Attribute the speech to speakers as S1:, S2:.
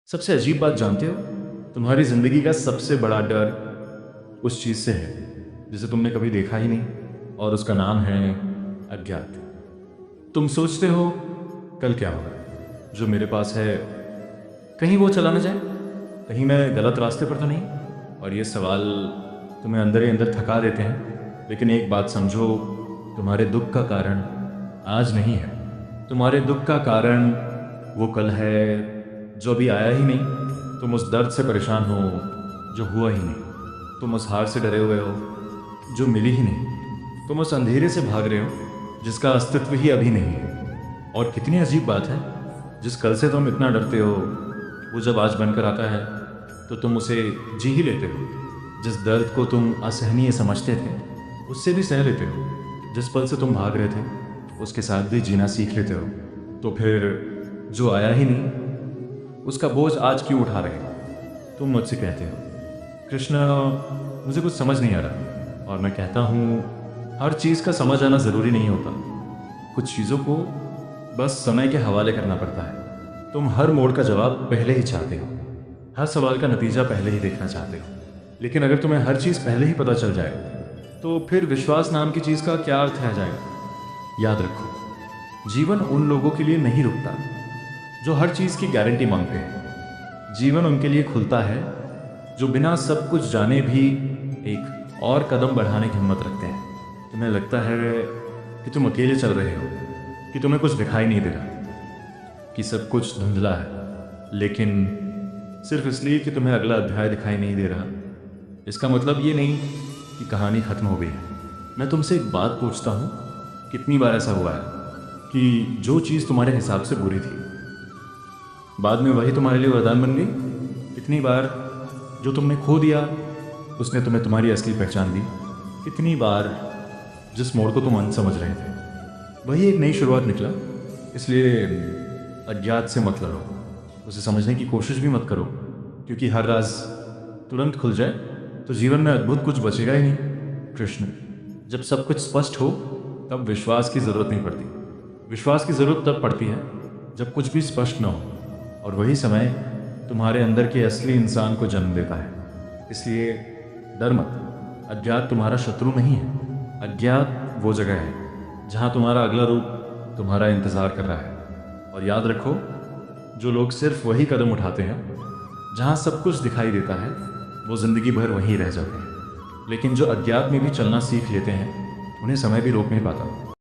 S1: सबसे अजीब बात जानते हो, तुम्हारी जिंदगी का सबसे बड़ा डर उस चीज से है जिसे तुमने कभी देखा ही नहीं, और उसका नाम है अज्ञात। तुम सोचते हो कल क्या होगा, जो मेरे पास है कहीं वो चला ना जाए, कहीं मैं गलत रास्ते पर तो नहीं। और ये सवाल तुम्हें अंदर ही अंदर थका देते हैं। लेकिन एक बात समझो, तुम्हारे दुख का कारण आज नहीं है। तुम्हारे दुख का कारण वो कल है जो अभी आया ही नहीं। तुम उस दर्द से परेशान हो जो हुआ ही नहीं। तुम उस हार से डरे हुए हो जो मिली ही नहीं। तुम उस अंधेरे से भाग रहे हो जिसका अस्तित्व ही अभी नहीं है। और कितनी अजीब बात है, जिस कल से तुम इतना डरते हो वो जब आज बनकर आता है तो तुम उसे जी ही लेते हो। जिस दर्द को तुम असहनीय समझते थे उससे भी सह लेते हो। जिस पल से तुम भाग रहे थे उसके साथ भी जीना सीख लेते हो। तो फिर जो आया ही नहीं उसका बोझ आज क्यों उठा रहे हो? तुम मुझसे कहते हो कृष्णा मुझे कुछ समझ नहीं आ रहा, और मैं कहता हूँ हर चीज़ का समझ आना ज़रूरी नहीं होता। कुछ चीज़ों को बस समय के हवाले करना पड़ता है। तुम हर मोड़ का जवाब पहले ही चाहते हो, हर सवाल का नतीजा पहले ही देखना चाहते हो। लेकिन अगर तुम्हें हर चीज़ पहले ही पता चल जाए तो फिर विश्वास नाम की चीज़ का क्या अर्थ रह जाएगा? याद रखो, जीवन उन लोगों के लिए नहीं रुकता जो हर चीज़ की गारंटी मांगते हैं। जीवन उनके लिए खुलता है जो बिना सब कुछ जाने भी एक और कदम बढ़ाने की हिम्मत रखते हैं। तुम्हें लगता है कि तुम अकेले चल रहे हो, कि तुम्हें कुछ दिखाई नहीं दे रहा, कि सब कुछ धुंधला है, लेकिन सिर्फ इसलिए कि तुम्हें अगला अध्याय दिखाई नहीं दे रहा इसका मतलब ये नहीं कि कहानी खत्म हो गई है। मैं तुमसे एक बात पूछता हूँ, कितनी बार ऐसा हुआ है कि जो चीज़ तुम्हारे हिसाब से बुरी थी बाद में वही तुम्हारे लिए वरदान बन गई? कितनी बार जो तुमने खो दिया उसने तुम्हें तुम्हारी असली पहचान दी? कितनी बार जिस मोड़ को तुम अंत समझ रहे थे वही एक नई शुरुआत निकला? इसलिए अज्ञात से मत लड़ो, उसे समझने की कोशिश भी मत करो, क्योंकि हर राज तुरंत खुल जाए तो जीवन में अद्भुत कुछ बचेगा ही नहीं। कृष्ण, जब सब कुछ स्पष्ट हो तब विश्वास की ज़रूरत नहीं पड़ती। विश्वास की ज़रूरत तब पड़ती है जब कुछ भी स्पष्ट न हो, और वही समय तुम्हारे अंदर के असली इंसान को जन्म देता है। इसलिए डर मत, अज्ञात तुम्हारा शत्रु नहीं है। अज्ञात वो जगह है जहाँ तुम्हारा अगला रूप तुम्हारा इंतज़ार कर रहा है। और याद रखो, जो लोग सिर्फ वही कदम उठाते हैं जहाँ सब कुछ दिखाई देता है वो ज़िंदगी भर वहीं रह जाते हैं। लेकिन जो अज्ञात में भी चलना सीख लेते हैं उन्हें समय भी रोक नहीं पाता।